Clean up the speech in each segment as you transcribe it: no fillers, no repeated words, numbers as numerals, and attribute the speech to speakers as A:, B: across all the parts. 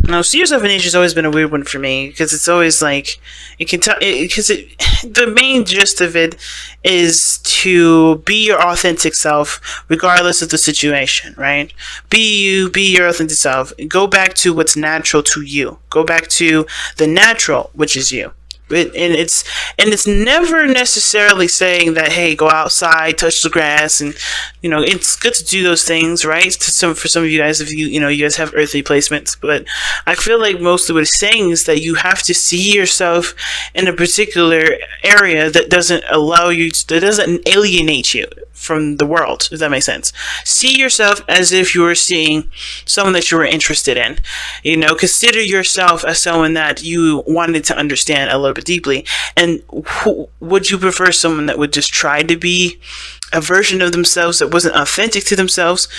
A: Now, see yourself in nature has always been a weird one for me because it's always like it can tell because the main gist of it is to be your authentic self regardless of the situation, right? Be you, be your authentic self. Go back to what's natural to you. Go back to the natural, which is you. It's never necessarily saying that, hey, go outside, touch the grass, and it's good to do those things, right? For some of you guys, if you guys have earthly placements, but I feel like mostly what it's saying is that you have to see yourself in a particular area that doesn't alienate you from the world, if that makes sense. See yourself as if you were seeing someone that you were interested in. Consider yourself as someone that you wanted to understand a little bit deeply. And would you prefer someone that would just try to be a version of themselves that wasn't authentic to themselves,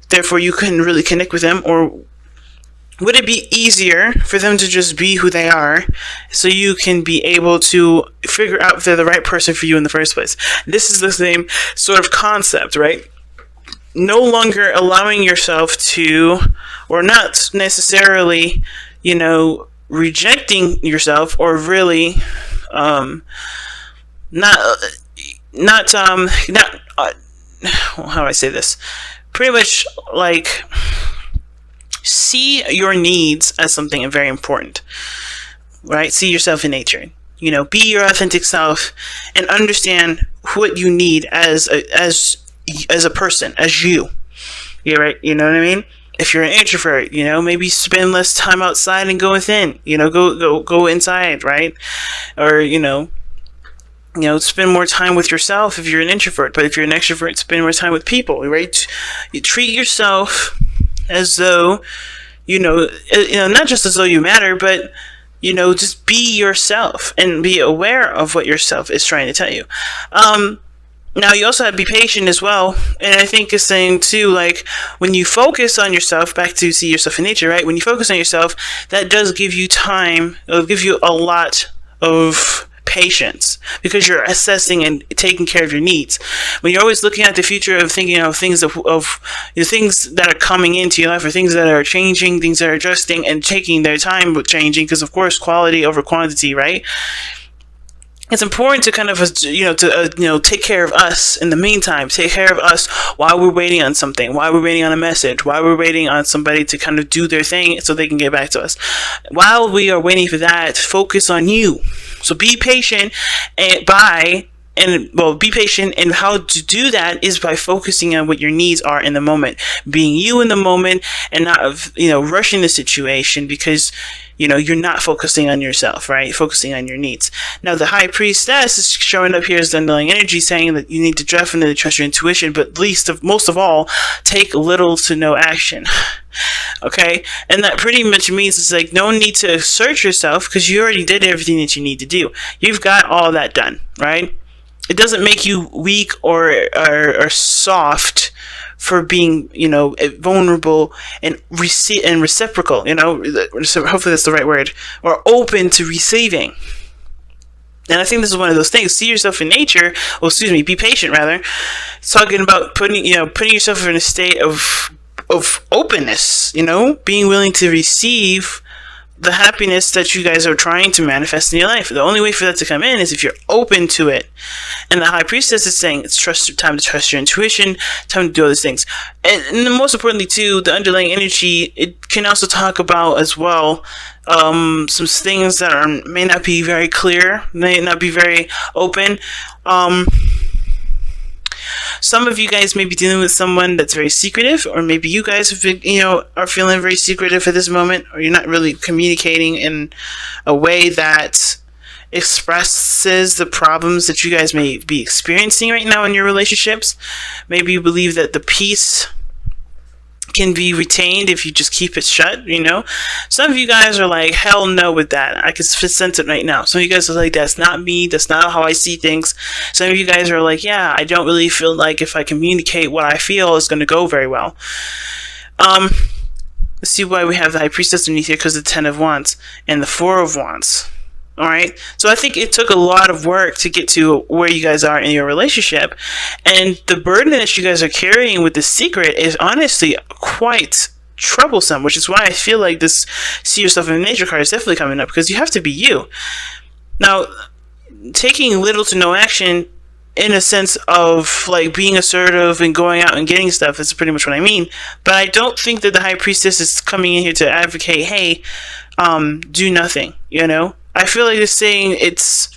A: therefore you couldn't really connect with them? Or would it be easier for them to just be who they are so you can be able to figure out if they're the right person for you in the first place? This is the same sort of concept, right? No longer allowing yourself to, or not necessarily, rejecting yourself, or really how do I say this? Pretty much like see your needs as something very important, right? See yourself in nature. Be your authentic self and understand what you need as a person, as you. Yeah, right. You know what I mean? If you're an introvert, maybe spend less time outside and go within. Go inside, right? Or spend more time with yourself if you're an introvert. But if you're an extrovert, spend more time with people, right? You treat yourself as though, not just as though you matter, but, just be yourself and be aware of what yourself is trying to tell you. Now, you also have to be patient as well. And I think it's saying, too, like, when you focus on yourself, back to see yourself in nature, right? When you focus on yourself, that does give you time. It'll give you a lot of patience because you're assessing and taking care of your needs. When you're always looking at the future of thinking of things of things that are coming into your life, or things that are changing, things that are adjusting and taking their time with changing, because of course quality over quantity, right? It's important to kind of take care of us in the meantime. Take care of us while we're waiting on something, while we're waiting on a message, while we're waiting on somebody to kind of do their thing so they can get back to us. While we are waiting for that, focus on you. So be patient be patient, and how to do that is by focusing on what your needs are in the moment, being you in the moment, and not rushing the situation because you're not focusing on yourself, right? Focusing on your needs. Now, the high priestess is showing up here as the underlying energy, saying that you need to definitely trust your intuition, but most of all, take little to no action. Okay? And that pretty much means it's like no need to search yourself because you already did everything that you need to do. You've got all that done, right? It doesn't make you weak or soft for being, vulnerable and reciprocal, hopefully that's the right word, or open to receiving. And I think this is one of those things. See yourself in nature, be patient rather. It's talking about putting yourself in a state of openness, being willing to receive the happiness that you guys are trying to manifest in your life. The only way for that to come in is if you're open to it. And the high priestess is saying it's time to trust your intuition, time to do all these things. And most importantly too, the underlying energy, it can also talk about as well some things that may not be very clear, may not be very open. Some of you guys may be dealing with someone that's very secretive, or maybe you guys have been, are feeling very secretive at this moment, or you're not really communicating in a way that expresses the problems that you guys may be experiencing right now in your relationships. Maybe you believe that the peace can be retained if you just keep it shut, Some of you guys are like, hell no with that. I can sense it right now. Some of you guys are like, that's not me. That's not how I see things. Some of you guys are like, yeah, I don't really feel like if I communicate what I feel is going to go very well. Let's see why we have the High Priestess underneath here, because the 10 of Wands and the 4 of Wands. All right. So I think it took a lot of work to get to where you guys are in your relationship. And the burden that you guys are carrying with the secret is honestly quite troublesome, which is why I feel like this see yourself in nature card is definitely coming up, because you have to be you. Now, taking little to no action in a sense of like being assertive and going out and getting stuff is pretty much what I mean. But I don't think that the High Priestess is coming in here to advocate, hey, do nothing, you know? I feel like it's saying it's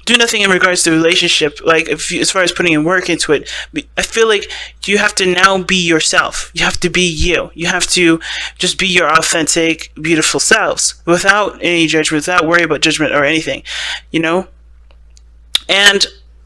A: do nothing in regards to the relationship, like if you, as far as putting in work into it. I feel like you have to now be yourself. You have to be you. You have to just be your authentic, beautiful selves without any judgment, without worry about judgment or anything, you know? And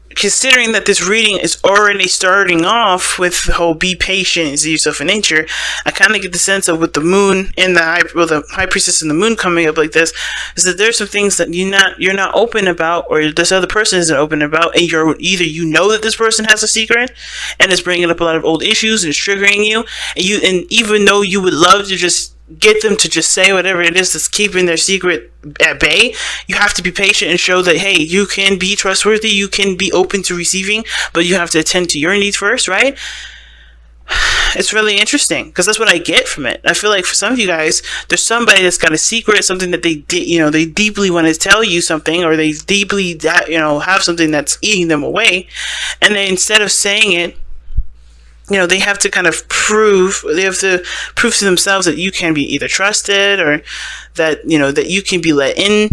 A: considering that this reading is already starting off with the whole be patient and see yourself in nature, I kind of get the sense of with the moon and the High Priestess and the moon coming up like this, is that there's some things that you're not open about, or this other person isn't open about, and you're either you know that this person has a secret and is bringing up a lot of old issues and is triggering you, and even though you would love to just get them to just say whatever it is that's keeping their secret at bay, you have to be patient and show that, hey, you can be trustworthy, you can be open to receiving, but you have to attend to your needs first, right? It's really interesting because that's what I get from it. I feel like for some of you guys, there's somebody that's got a secret, something that they deeply want to tell you something, or they deeply have something that's eating them away, and then instead of saying it, they have to kind of prove to themselves that you can be either trusted, or that, that you can be let in,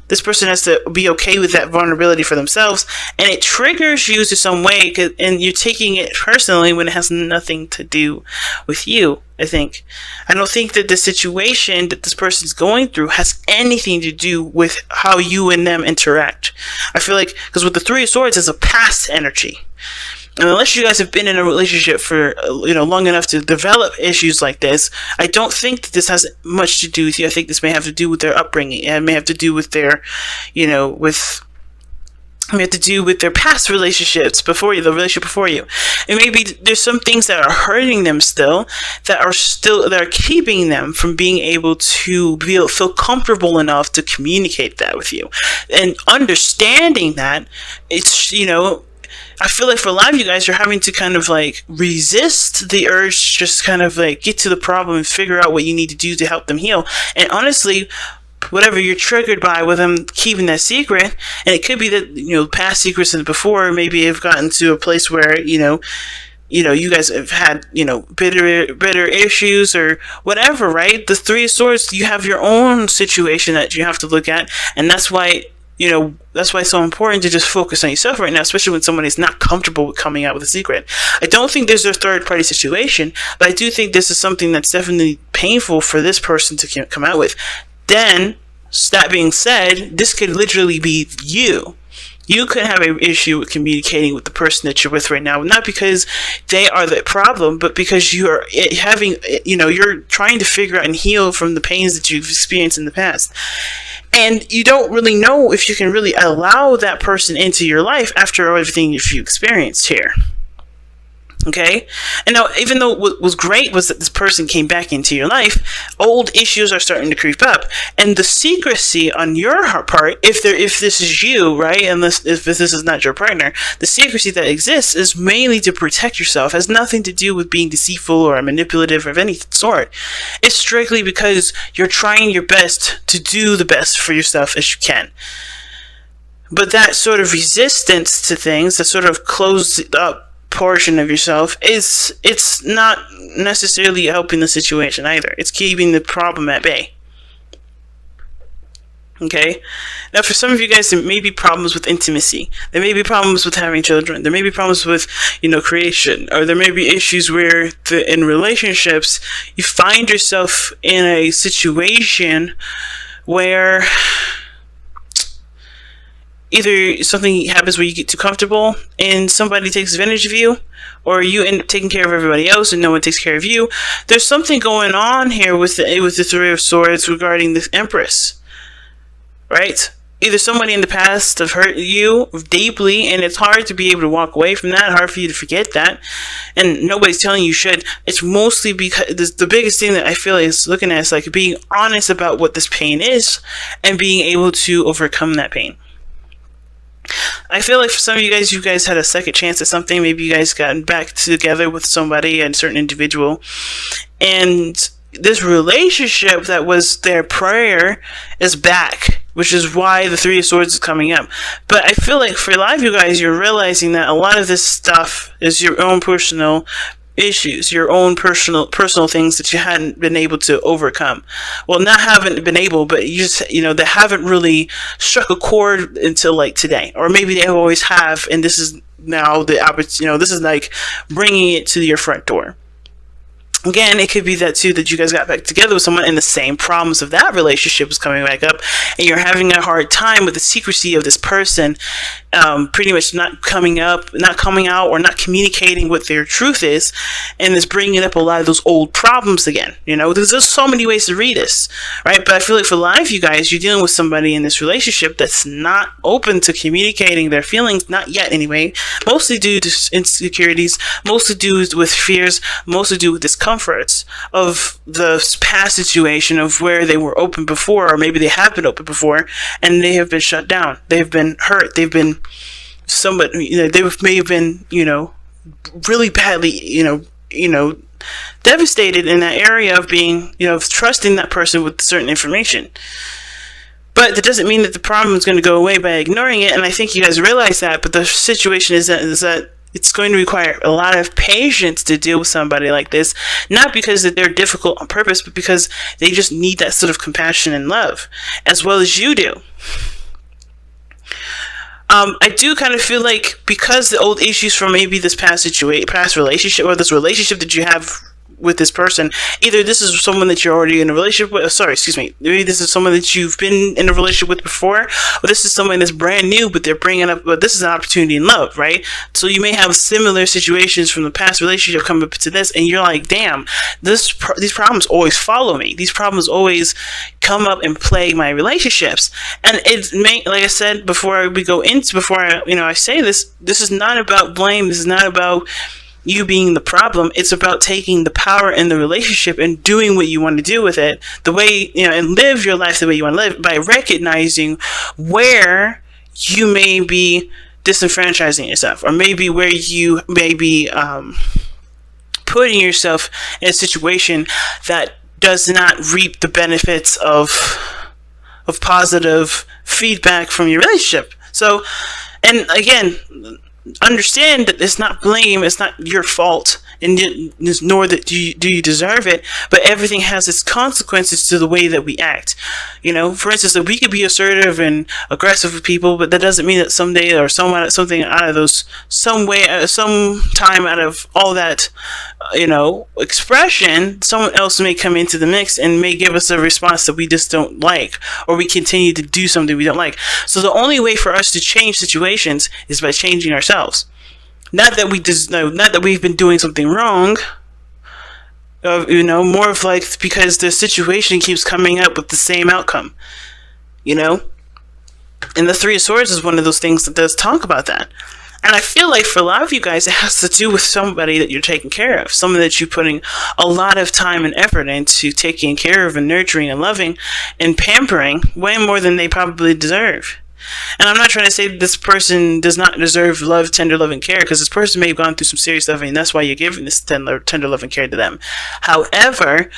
A: this person has to be okay with that vulnerability for themselves, and it triggers you to some way, and you're taking it personally when it has nothing to do with you. I don't think that the situation that this person's going through has anything to do with how you and them interact. I feel like, because with the Three of Swords, it's a past energy. And unless you guys have been in a relationship for, long enough to develop issues like this, I don't think that this has much to do with you. I think this may have to do with their upbringing, and may have to do with their, may have to do with their past relationships before you, the relationship before you. And maybe there's some things that are hurting them still, that are keeping them from being able to feel comfortable enough to communicate that with you. And understanding that, it's, I feel like for a lot of you guys, you're having to kind of like resist the urge to just kind of like get to the problem and figure out what you need to do to help them heal. And honestly, whatever you're triggered by with them keeping that secret, and it could be that, past secrets and before maybe have gotten to a place where, you guys have had, bitter issues or whatever, right? The Three of Swords, you have your own situation that you have to look at, and that's why that's why it's so important to just focus on yourself right now, especially when someone is not comfortable with coming out with a secret. I don't think there's a third-party situation, but I do think this is something that's definitely painful for this person to come out with. Then, that being said, this could literally be you. You could have an issue with communicating with the person that you're with right now, not because they are the problem, but because you're you're trying to figure out and heal from the pains that you've experienced in the past. And you don't really know if you can really allow that person into your life after everything you've experienced here. Okay? And now, even though what was great was that this person came back into your life, old issues are starting to creep up. And the secrecy on your part, if this is you, right, and if this is not your partner, the secrecy that exists is mainly to protect yourself. It has nothing to do with being deceitful or manipulative or of any sort. It's strictly because you're trying your best to do the best for yourself as you can. But that sort of resistance to things, that sort of closed up portion of yourself, it's not necessarily helping the situation either. It's keeping the problem at bay. Okay? Now, for some of you guys, there may be problems with intimacy. There may be problems with having children. There may be problems with, creation. Or there may be issues where, in relationships, you find yourself in a situation where either something happens where you get too comfortable and somebody takes advantage of you, or you end up taking care of everybody else and no one takes care of you. There's something going on here with the Three of Swords regarding this Empress, right? Either somebody in the past have hurt you deeply, and it's hard to be able to walk away from that, hard for you to forget that, and nobody's telling you should. It's mostly because the biggest thing that I feel is looking at is like being honest about what this pain is and being able to overcome that pain. I feel like for some of you guys had a second chance at something. Maybe you guys got back together with somebody, a certain individual, and this relationship that was their prayer is back, which is why the Three of Swords is coming up. But I feel like for a lot of you guys, you're realizing that a lot of this stuff is your own personal issues, your own personal things that you hadn't been able to overcome. Well, not haven't been able, but you just, they haven't really struck a chord until like today, or maybe they always have, and this is now the opportunity. This is like bringing it to your front door. Again, it could be that too, that you guys got back together with someone and the same problems of that relationship was coming back up, and you're having a hard time with the secrecy of this person, pretty much not coming out, or not communicating what their truth is, and it's bringing up a lot of those old problems again. There's just so many ways to read this, right? But I feel like for a lot of you guys, you're dealing with somebody in this relationship that's not open to communicating their feelings, not yet anyway, mostly due to insecurities, mostly due with fears, mostly due with discomforts of the past situation of where they were open before, or maybe they have been open before and they have been shut down, they've been hurt, they've been they may have been really badly devastated in that area of being trusting that person with certain information. But that doesn't mean that the problem is going to go away by ignoring it, and I think you guys realize that. But the situation is that it's going to require a lot of patience to deal with somebody like this, not because that they're difficult on purpose, but because they just need that sort of compassion and love, as well as you do. I do kind of feel like because the old issues from maybe this past relationship, or this relationship that you have with this person, either this is someone that you're already in a relationship with, maybe this is someone that you've been in a relationship with before, or this is someone that's brand new, but they're bringing up, but this is an opportunity in love, right? So you may have similar situations from the past relationship come up to this, and you're like, damn, these problems always follow me. These problems always come up and plague my relationships. And it may, like I said, before I say this is not about blame. This is not about you being the problem. It's about taking the power in the relationship and doing what you want to do with it, the way, and live your life the way you want to live, by recognizing where you may be disenfranchising yourself, or maybe where you may be putting yourself in a situation that does not reap the benefits of positive feedback from your relationship. So, and again, understand that it's not blame, it's not your fault, and nor that do you deserve it, but everything has its consequences to the way that we act. For instance, that we could be assertive and aggressive with people, but that doesn't mean that someday, or something out of those, some time out of all that expression, someone else may come into the mix and may give us a response that we just don't like, or we continue to do something we don't like. So the only way for us to change situations is by changing ourselves. Not that we've been doing something wrong, more of like because the situation keeps coming up with the same outcome, And the Three of Swords is one of those things that does talk about that. And I feel like for a lot of you guys, it has to do with somebody that you're taking care of, someone that you're putting a lot of time and effort into taking care of and nurturing and loving and pampering way more than they probably deserve. And I'm not trying to say that this person does not deserve love, tender love, and care, because this person may have gone through some serious stuff, and that's why you're giving this tender love and care to them. However,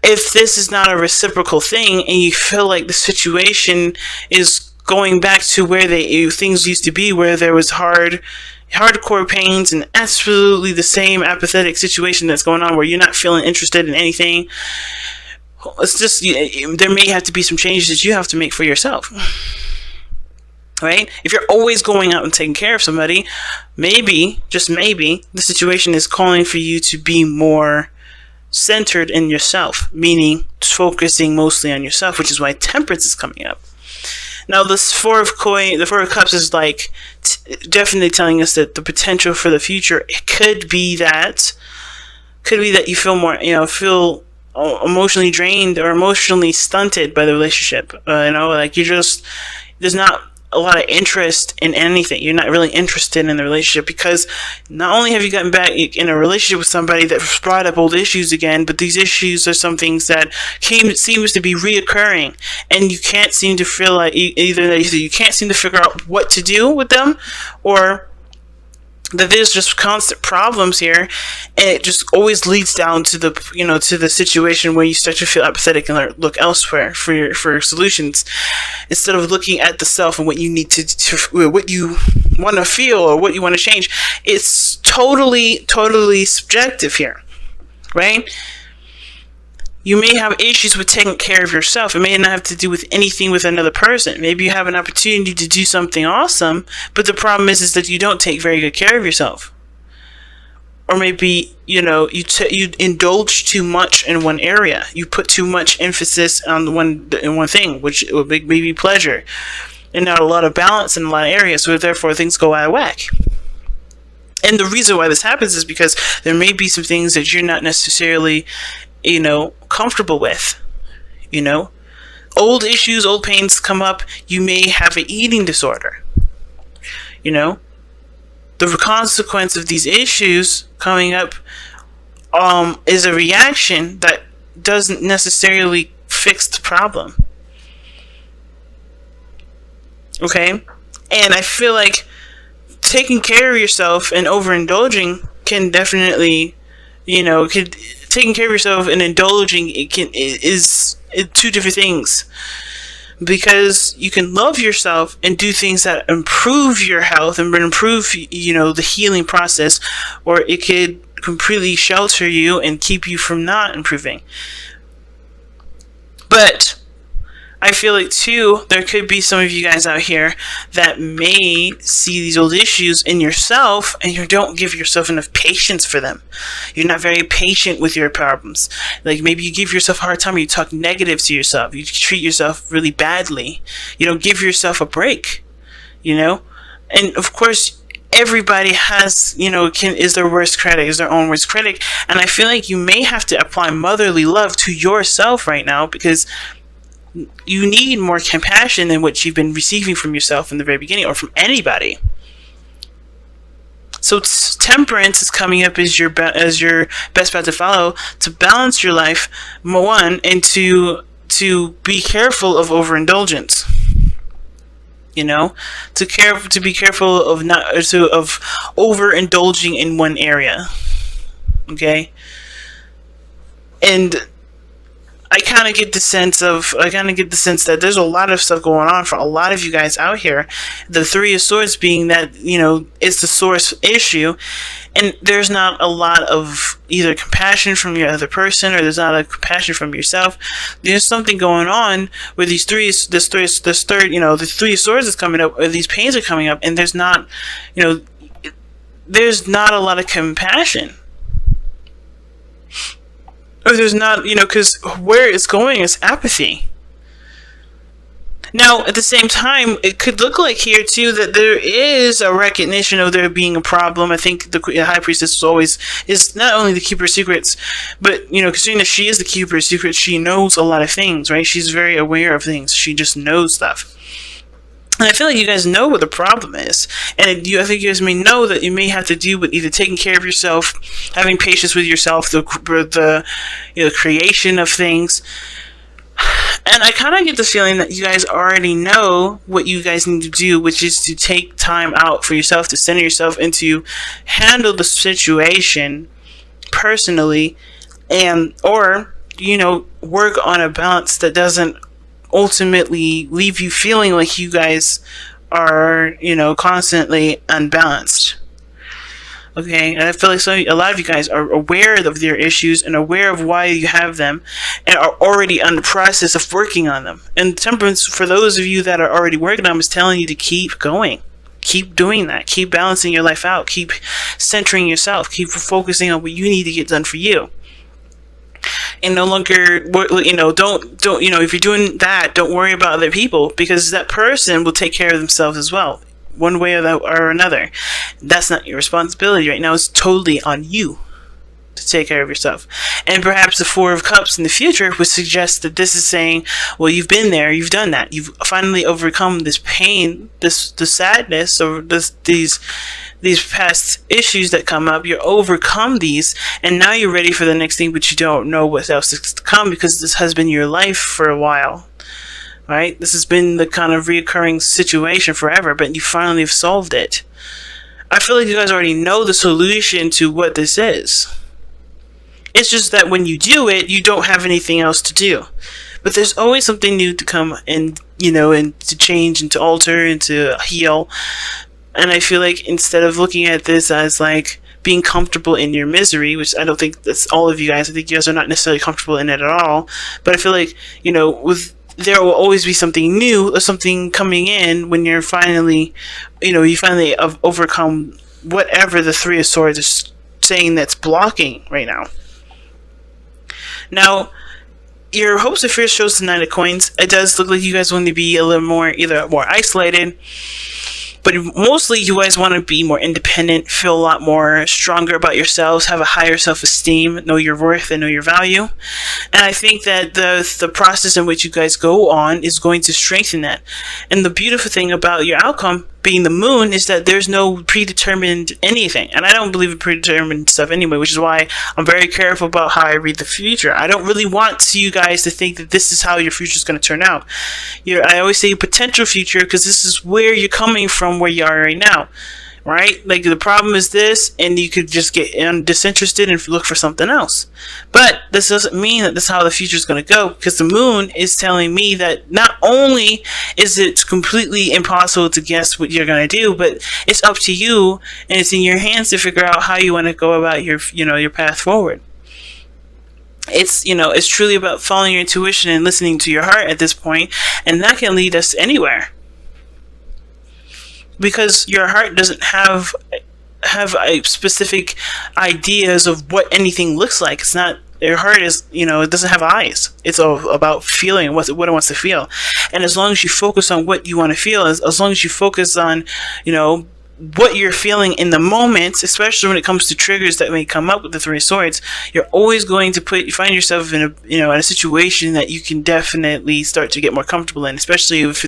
A: if this is not a reciprocal thing, and you feel like the situation is going back to where things used to be, where there was hardcore pains and absolutely the same apathetic situation that's going on, where you're not feeling interested in anything, it's just, there may have to be some changes that you have to make for yourself. Right? If you're always going out and taking care of somebody, maybe, just maybe, the situation is calling for you to be more centered in yourself, meaning focusing mostly on yourself, which is why Temperance is coming up. Now, the Four of Cups is like definitely telling us that the potential for the future, it could be that you feel more, feel emotionally drained or emotionally stunted by the relationship. Like there's not a lot of interest in anything. You're not really interested in the relationship, because not only have you gotten back in a relationship with somebody that brought up old issues again, but these issues are some things that seems to be reoccurring, and you can't seem to feel like either you can't seem to figure out what to do with them, or that there's just constant problems here, and it just always leads down to the situation where you start to feel apathetic and look elsewhere for solutions, instead of looking at the self and what you need to what you want to feel or what you want to change. It's totally subjective here, right? You may have issues with taking care of yourself. It may not have to do with anything with another person. Maybe you have an opportunity to do something awesome, but the problem is that you don't take very good care of yourself. Or maybe, you indulge too much in one area. You put too much emphasis on one thing, which would make maybe pleasure, and not a lot of balance in a lot of areas, so therefore things go out of whack. And the reason why this happens is because there may be some things that you're not necessarily comfortable with. Old issues, old pains come up. You may have an eating disorder. The consequence of these issues coming up is a reaction that doesn't necessarily fix the problem. Okay? And I feel like taking care of yourself and overindulging can definitely, taking care of yourself and indulging is two different things, because you can love yourself and do things that improve your health and improve the healing process, or it could completely shelter you and keep you from not improving. But I feel like too, there could be some of you guys out here that may see these old issues in yourself, and you don't give yourself enough patience for them. You're not very patient with your problems. Like, maybe you give yourself a hard time, or you talk negative to yourself. You treat yourself really badly. You don't give yourself a break, And of course, everybody has, is their worst critic, is their own worst critic. And I feel like you may have to apply motherly love to yourself right now, because you need more compassion than what you've been receiving from yourself in the very beginning, or from anybody. So temperance is coming up as your best path to follow, to balance your life, one, and to be careful of overindulgence. To be careful of of overindulging in one area. Okay, and I kind of get the sense that there's a lot of stuff going on for a lot of you guys out here. The Three of Swords being that, it's the source issue, and there's not a lot of either compassion from your other person, or there's not a compassion from yourself. There's something going on where the Three of Swords is coming up, or these pains are coming up, and there's not a lot of compassion. Or there's not, because where it's going is apathy. Now, at the same time, it could look like here, too, that there is a recognition of there being a problem. I think the High Priestess is not only the Keeper of Secrets, but, considering that she is the Keeper of Secrets, she knows a lot of things, right? She's very aware of things. She just knows stuff. And I feel like you guys know what the problem is. And I think you guys may know that you may have to do with either taking care of yourself, having patience with yourself, the creation of things. And I kind of get the feeling that you guys already know what you guys need to do, which is to take time out for yourself, to center yourself, and to handle the situation personally, or work on a balance that doesn't ultimately leave you feeling like you guys are, constantly unbalanced. Okay, and I feel like a lot of you guys are aware of their issues and aware of why you have them, and are already in the process of working on them. And temperance, for those of you that are already working on them, is telling you to keep going. Keep doing that. Keep balancing your life out. Keep centering yourself. Keep focusing on what you need to get done for you. And no longer, don't, if you're doing that, don't worry about other people, because that person will take care of themselves as well, one way or another. That's not your responsibility right now. It's totally on you. to take care of yourself. And perhaps the Four of Cups in the future would suggest that this is saying, well, you've been there, you've done that, you've finally overcome this pain, the sadness, or these past issues that come up. You overcome these, and now you're ready for the next thing, but you don't know what else is to come, because this has been your life for a while, right? This has been the kind of reoccurring situation forever, but you finally have solved it. I feel like you guys already know the solution to what this is. It's just that when you do it, you don't have anything else to do. But there's always something new to come and, and to change and to alter and to heal. And I feel like instead of looking at this as like being comfortable in your misery, which I don't think that's all of you guys. I think you guys are not necessarily comfortable in it at all. But I feel like, there will always be something new or something coming in when you're finally, you finally overcome whatever the Three of Swords is saying that's blocking right now. Now, your hopes and fears shows the Nine of Coins. It does look like you guys want to be a little more, either more isolated, but mostly you guys want to be more independent, feel a lot more stronger about yourselves, have a higher self-esteem, know your worth and know your value. And I think that the process in which you guys go on is going to strengthen that. And the beautiful thing about your outcome being the Moon is that there's no predetermined anything. And I don't believe in predetermined stuff anyway, which is why I'm very careful about how I read the future. I don't really want you guys to think that this is how your future is going to turn out. I always say potential future, because this is where you're coming from, where you are right now, right? Like, the problem is this, and you could just get disinterested and look for something else. But this doesn't mean that this is how the future is going to go, because the Moon is telling me that not only is it completely impossible to guess what you're going to do, but it's up to you, and it's in your hands to figure out how you want to go about your path forward. It's it's truly about following your intuition and listening to your heart at this point, and that can lead us anywhere. Because your heart doesn't have a specific ideas of what anything looks like. It's not, your heart is, it doesn't have eyes. It's all about feeling what it wants to feel. And as long as you focus on what you want to feel, as long as you focus on, what you're feeling in the moment, especially when it comes to triggers that may come up with the Three of Swords, you're always going to find yourself in a situation that you can definitely start to get more comfortable in, especially if